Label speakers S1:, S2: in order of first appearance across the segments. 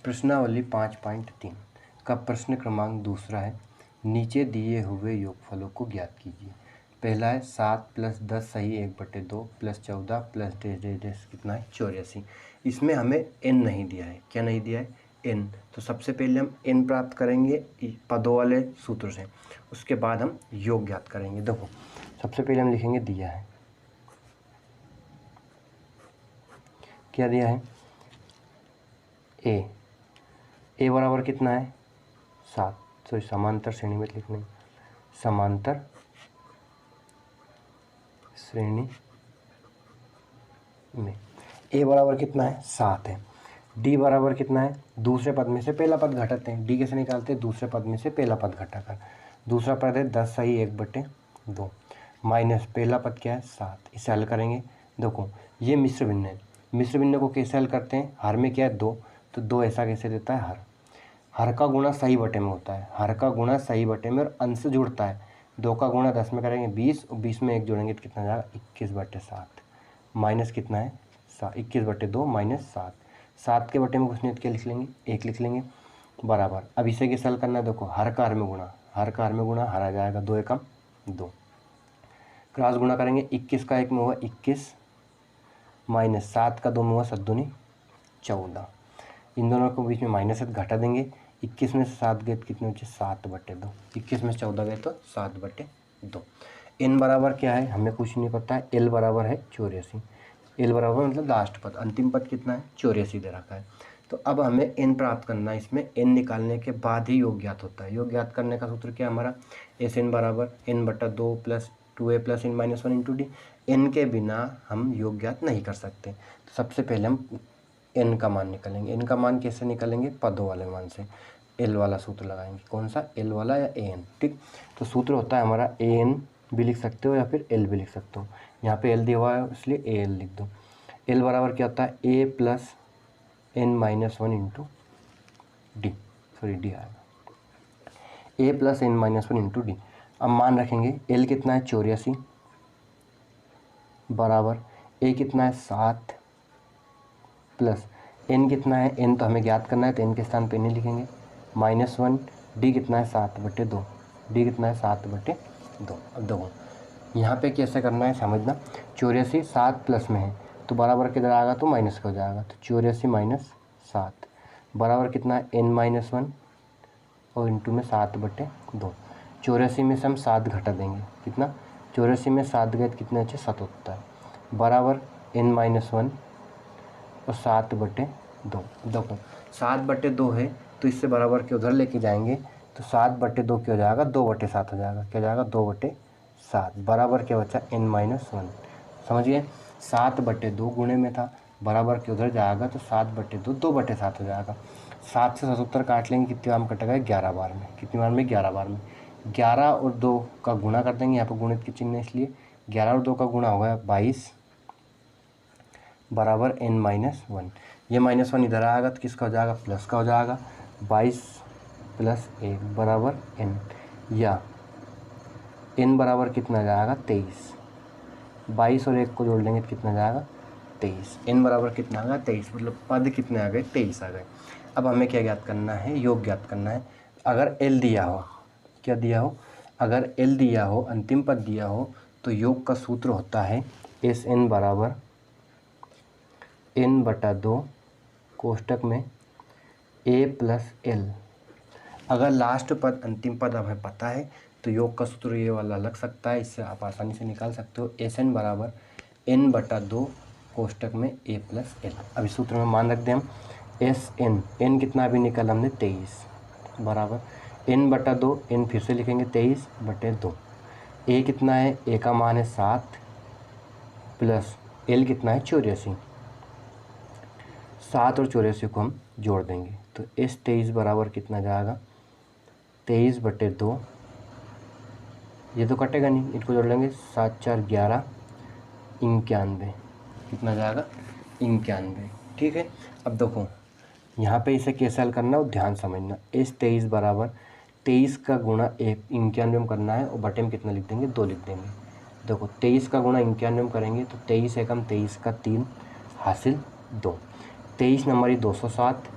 S1: प्रश्नावली 5.3 का प्रश्न क्रमांक दूसरा है, नीचे दिए हुए योगफलों को ज्ञात कीजिए। पहला है 7 + 10 सही 1/2 + 14 + डेश कितना है 84। इसमें हमें n नहीं दिया है। क्या नहीं दिया है? n। तो सबसे पहले हम n प्राप्त करेंगे पदों वाले सूत्र से, उसके बाद हम योग ज्ञात करेंगे। देखो सबसे पहले हम लिखेंगे दिया है, क्या दिया है? ए बराबर कितना है 7। तो समांतर श्रेणी में लिखने, समांतर श्रेणी में ए बराबर कितना है 7 है। डी बराबर कितना है, दूसरे पद में से पहला पद घटाते हैं। डी कैसे निकालते हैं? दूसरे पद में से पहला पद घटाकर। दूसरा पद है 10 सही 1/2 माइनस पहला पद क्या है 7। इसे हल करेंगे। देखो ये मिश्र भिन्न है, मिश्र भिन्न को कैसे हल करते हैं? हर में क्या है 2, तो 2 ऐसा कैसे देता है हर का गुणा सही बटे में होता है, हर का गुणा सही बटे में और अंश जुड़ता है। 2 का गुणा 10 में करेंगे 20 और 20 में 1 जोड़ेंगे तो कितना जाएगा 21/7 माइनस कितना है 21/2 माइनस 7। 7 के बटे में कुछ नहीं तो क्या लिख लेंगे 1 लिख लेंगे बराबर। अब इसे कैसे हल करना है? देखो हर का हर में गुणा, हर का हर में गुणा, हर आ जाएगा 2 एकम 2, क्रॉस गुणा करेंगे 21 का 1 में हुआ 21 माइनस 7 का 2 में हुआ 7 दूनी 14। इन दोनों को बीच में माइनस से घटा देंगे। 21 में से 7 गए तो कितने बचे 7/2। 21 में से 14 गए तो 7/2। n बराबर क्या है हमें कुछ नहीं पता है। l बराबर है 84। l बराबर मतलब लास्ट पद, अंतिम पद कितना है 84 दे रखा है। तो अब हमें n प्राप्त करना है। इसमें n निकालने के बाद ही योग ज्ञात होता है। योग ज्ञात करने का सूत्र क्या है हमारा? Sn बराबर n/2 + 2a + n - 1 × d। n के बिना हम योग ज्ञात नहीं कर सकते। तो सबसे पहले हम n का मान निकालेंगे। n का मान कैसे निकालेंगे? पदों वाले मान से l वाला सूत्र लगाएंगे। कौन सा? l वाला या an। ठीक, तो सूत्र होता है हमारा an भी लिख सकते हो या फिर l भी लिख सकते हो। यहाँ पे l दिया हुआ है इसलिए al लिख दो। l बराबर क्या होता है a + n - 1 × d, sorry d आएगा a + n - 1 × d। अब मान रखेंगे l कितना है 84 बराबर a कितना है 7 प्लस n कितना है, n तो हमें ज्ञात करना है तो n के स्थान पे नहीं लिखेंगे -1। d कितना है 7/2, d कितना है 7/2। अब देखो यहाँ पे कैसे करना है समझना। 84 7 प्लस में है तो बराबर किधर आएगा तो माइनस का हो जाएगा। तो 84 - 7 बराबर कितना है n - 1 और इंटू में 7/2। 84 में से हम 7 घटा देंगे, कितना 84 में 7 गए तो कितने अच्छे 77 बराबर n - 1 और 7/2। देखो 7/2 है तो इससे बराबर के उधर लेके जाएंगे तो 7/2 क्या हो जाएगा 2/7 हो जाएगा। क्या जाएगा 2/7 बराबर क्या बचा n - 1। समझिए 7/2 गुणे में था, बराबर के उधर जाएगा तो 7/2 2/7 हो जाएगा। 7 से 77 काट लेंगे, कितनी बार में कटेगा 11 बार में। कितनी बार में 11 बार में। 11 और 2 का गुणा कर देंगे, यहाँ पर गुणित के चिन्ह है इसलिए 11 और 2 का गुणा होगा 22 बराबर n - 1। ये -1 इधर आएगा तो किसका हो जाएगा प्लस का हो जाएगा। 22 + 1 बराबर n, या n बराबर कितना जाएगा 23। 22 और 1 को जोड़ लेंगे तो कितना जाएगा 23। n बराबर कितना आ गया 23, मतलब पद कितने आ गए 23 आ गए। अब हमें क्या ज्ञात करना है? योग ज्ञात करना है। अगर l दिया हो, क्या दिया हो? अगर l दिया हो, अंतिम पद दिया हो, तो योग का सूत्र होता है Sn बराबर n/2 कोष्टक में a + l। अगर लास्ट पद अंतिम पद हमें पता है तो योग का सूत्र ये वाला लग सकता है, इससे आप आसानी से निकाल सकते हो। Sn बराबर n/2 कोष्टक में a + l। अभी सूत्र में मान रख दें हम Sn, n कितना अभी निकाला हमने 23 बराबर n/2, n फिर से लिखेंगे 23/2। a कितना है? a का मान है 7 प्लस l कितना है 84। 7 और 84 को हम जोड़ देंगे तो S23 बराबर कितना जाएगा 23/2। ये तो कटेगा नहीं, इसको जोड़ लेंगे 7 4 11 91, कितना जाएगा 91। ठीक है, अब देखो यहाँ पे इसे कैसे हल करना है वो ध्यान समझना। S23 बराबर 23 का गुणा 91 में करना है और बटे में कितना लिख देंगे 2 लिख देंगे। देखो 23 का गुणा 91 में करेंगे तो 23 एकम 23 का 3 हासिल 2। 23 नंबर 207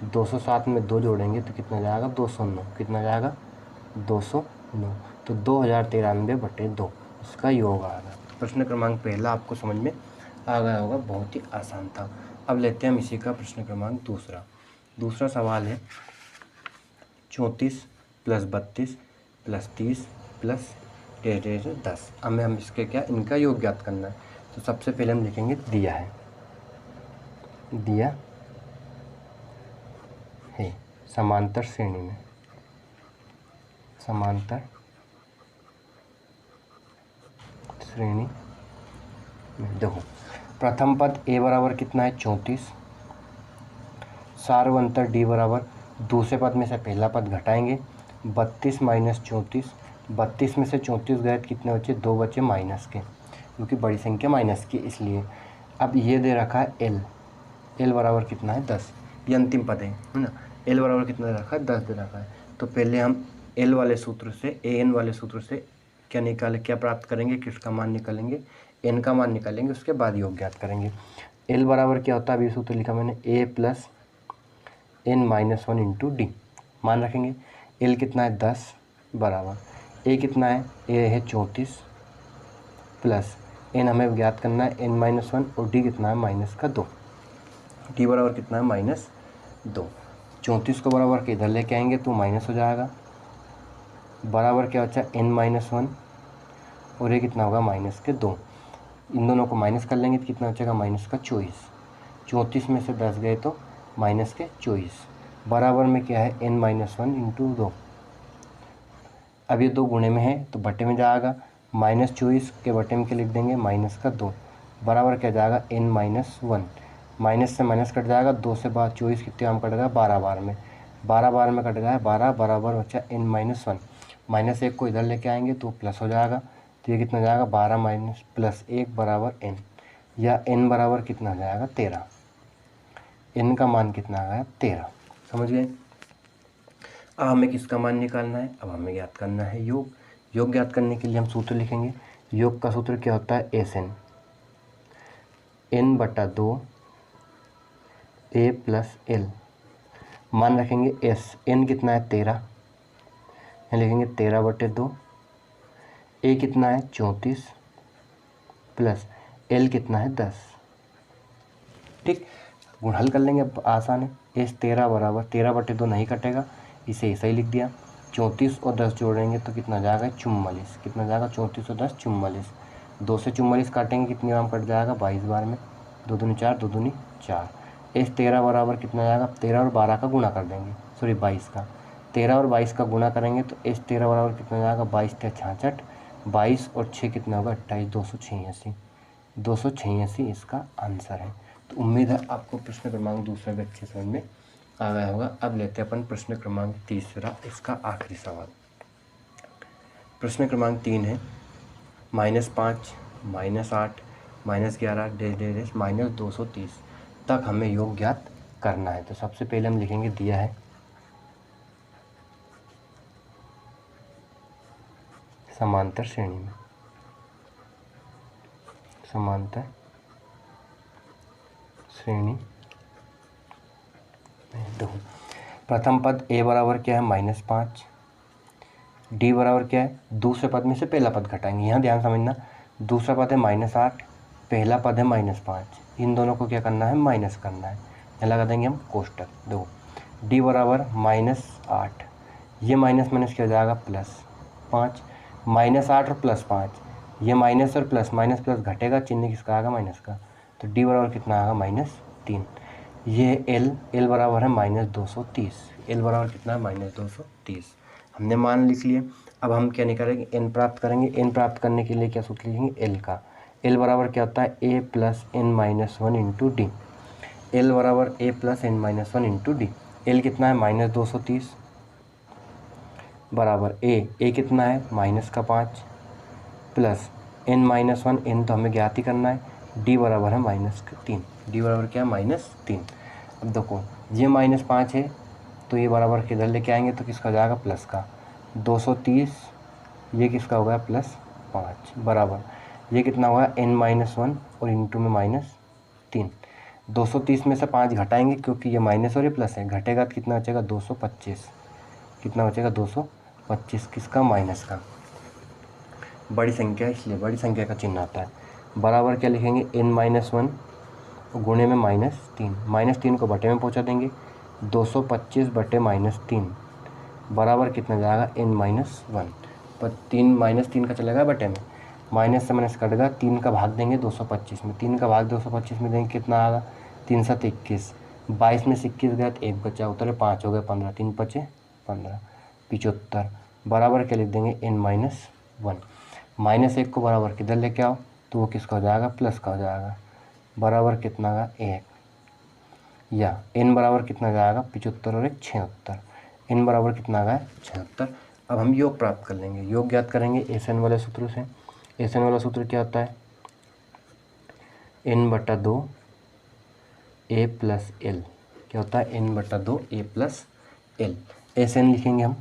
S1: 207 में 2 जोड़ेंगे तो कितना जाएगा 209, कितना जाएगा 209, तो 2093/2 इसका योग आएगा। प्रश्न क्रमांक पहला आपको समझ में आ गया होगा, बहुत ही आसान था। अब लेते हैं हम इसी का प्रश्न क्रमांक दूसरा। दूसरा सवाल है 34 + 32 + 30 + 10। हमें हम इसके क्या इनका योग ज्ञात करना है। तो सबसे पहले हम लिखेंगे दिया है समांतर श्रेणी में, समांतर श्रेणी में। देखो प्रथम पद a बराबर कितना है 34, सार्वंतर d बराबर दूसरे पद में से पहला पद घटाएंगे 32 - 34, 32 में से 34 गए कितने बचे 2 बचे माइनस के, क्योंकि बड़ी संख्या माइनस की इसलिए। अब ये दे रखा है l बराबर कितना है 10, ये अंतिम पद है ना। l बराबर कितना दे रखा है 10 दे रखा है। तो पहले हम l वाले सूत्र से an वाले सूत्र से क्या प्राप्त करेंगे, किसका मान निकालेंगे, n का मान निकालेंगे, उसके बाद योग ज्ञात करेंगे। l बराबर क्या होता है, अभी सूत्र लिखा मैंने a + n - 1 × d। मान रखेंगे l कितना है 10 बराबर a कितना है, a है 34 प्लस n हमें ज्ञात करना है n - 1 और d कितना है -2। d बराबर कितना है -2। 34 को बराबर के इधर लेके आएंगे तो माइनस हो जाएगा, बराबर क्या बचा n - 1 और ये कितना होगा -2। इन दोनों को माइनस कर लेंगे तो कितना बचेगा -24। 34 में से 10 गए तो -24, बराबर में क्या है n - 1 × 2। अब ये 2 गुणे में है तो बटे में जाएगा, -24 के बटे में क्या लिख देंगे -2, बराबर क्या जाएगा n - 1। माइनस से माइनस कट जाएगा, 2 से 24 कितने आम कट गया 12 बार में, 12 बार में कट गया 12, बराबर बचा n - 1। -1 को इधर लेके आएंगे तो प्लस हो जाएगा, तो ये कितना जाएगा 12 - +1 बराबर n, या n बराबर कितना हो जाएगा 13। n का मान कितना आ गया 13। समझ गए। अब हमें किसका मान निकालना है, अब हमें ज्ञात करना है योग। योग ज्ञात करने के लिए हम सूत्र लिखेंगे। योग का सूत्र क्या होता है SN, n/2 a + l। मान रखेंगे s, n कितना है 13, यहाँ लिखेंगे 13/2, a कितना है 34 प्लस l कितना है 10। ठीक, गुण हल कर लेंगे, अब आसान है। s 13 बराबर 13/2 नहीं कटेगा, इसे ऐसा ही लिख दिया। 34 और 10 जोड़ेंगे तो कितना जाएगा 44, कितना जाएगा 34 और 10 44। 2 से 44 काटेंगे कितनी बार कट जाएगा 22 बार में, 2 दूनी 4, 2 दूनी 4। s 13 बराबर कितना जाएगा, 13 और 12 का गुणा कर देंगे, सॉरी 22 का, 13 और 22 का गुणा करेंगे तो s 13 बराबर कितना जाएगा 22 × 66, 22 और 6 कितना होगा 28, 286, 286 इसका आंसर है। तो उम्मीद है आपको प्रश्न क्रमांक दूसरा भी अच्छे समझ में आ गया होगा। अब लेते हैं अपन प्रश्न क्रमांक तीसरा, इसका आखिरी सवाल। प्रश्न क्रमांक 3 है -5 -8 -11 -230 तक हमें योग ज्ञात करना है। तो सबसे पहले हम लिखेंगे दिया है समांतर श्रेणी में, समांतर श्रेणी में। देखो प्रथम पद a बराबर क्या है -5, d बराबर क्या है, दूसरे पद में से पहला पद घटाएंगे। यहाँ ध्यान समझना, दूसरा पद है -8, पहला पद है -5, इन दोनों को क्या करना है माइनस करना है। यहाँ लगा देंगे हम कोष्टक। देखो d बराबर -8, ये माइनस माइनस क्या हो जाएगा +5, -8 और +5, ये माइनस और प्लस, माइनस प्लस घटेगा, चिन्ह किसका आएगा माइनस का, तो d बराबर कितना आएगा -3। ये l बराबर है -230, l बराबर कितना है -230। हमने मान लिख लिए। अब हम क्या निकालेंगे n प्राप्त करेंगे। n प्राप्त करने के लिए क्या सूत्र लिखेंगे l का। l बराबर क्या होता है a + n - 1 × d। l बराबर a + n - 1 × d। l कितना है -230 बराबर a कितना है -5 प्लस n - 1, n तो हमें ज्ञात ही करना है, d बराबर है -3। d बराबर क्या है -3। अब देखो ये -5 है तो ये बराबर किधर लेके आएंगे तो किसका जाएगा प्लस का, 230, ये किसका होगा +5 बराबर ये कितना होगा n - 1 और इंटू में -3 230 में से 5 घटाएंगे क्योंकि ये माइनस और ये प्लस है, घटेगा तो कितना बचेगा 225, कितना बचेगा 225, किसका माइनस का, बड़ी संख्या इसलिए बड़ी संख्या का चिन्ह आता है। बराबर क्या लिखेंगे n-1 गुणे में -3, -3 को बटे में पहुंचा देंगे, 225 बटे -3 बराबर कितना जाएगा n-1, पर 3 का चलेगा बटे में, माइनस से माइनस कट गया, 3 का भाग देंगे 225 में, 3 का भाग 225 में देंगे कितना आएगा 3 7 21, 22 में से 21 गया तो 1 बचा, उतरे 5 हो गए 15, 3 बचे 15, 75 बराबर क्या लिख देंगे n-1, -1 को बराबर किधर लेके आओ तो वो किसका हो जाएगा प्लस का हो जाएगा, बराबर कितना का 1, या n बराबर कितना जाएगा 75 और 1 76, n बराबर कितना आएगा 76। अब हम योग प्राप्त कर लेंगे, योग ज्ञात करेंगे SN वाले सूत्र से। SN वाला सूत्र क्या होता है n/2 a प्लस l, क्या होता है n/2 a plus l। SN लिखेंगे हम,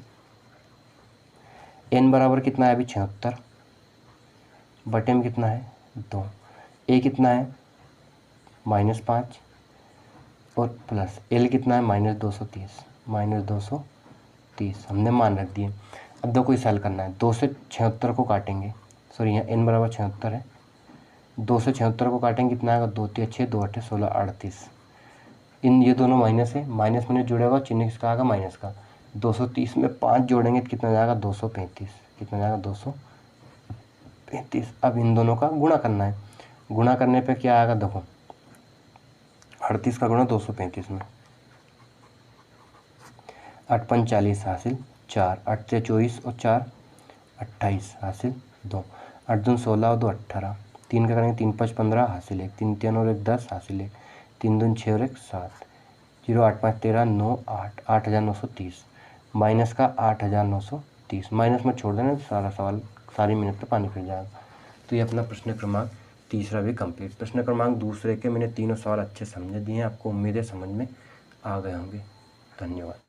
S1: n बराबर कितना है अभी 76, बटे में कितना है 2, a कितना है -5 और प्लस l कितना है -230, -230 हमने मान रख दिए। अब दो कोई सैल करना है, 2 से 76 को काटेंगे, सॉरी यहाँ n बराबर 76 है, 2 से 76 को काटेंगे कितना आएगा 2 3 6 2 8 16 38, इन ये दोनों माइनस है, माइनस में जुड़ेगा चिन्ह किसका आएगा माइनस का, 230 में 5 जोड़ेंगे तो कितना जाएगा 235, कितना जाएगा 235। अब इन दोनों का गुणा करना है, गुणा करने पे क्या आएगा देखो 38 का गुणा 235 में, 8 5 40 हासिल 4, 8 से 24 और 4 28 हासिल 2, 8 दूनी 16 और 2 18, 3 का करेंगे 3 5 15 हासिल 1, 3 3 और 1 10 हासिल 1, 3 दूनी 6 और 1 7, 0 8 5 13 9 8, 8930, माइनस का 8930, माइनस में छोड़ देना सारा सवाल सारी मिनट पे पानी फिर जाएगा। तो ये अपना प्रश्न क्रमांक तीसरा भी कंप्लीट। प्रश्न क्रमांक दूसरे के मैंने तीनों सवाल अच्छे समझ दिए हैं, आपको उम्मीद है समझ में आ गए होंगे। धन्यवाद।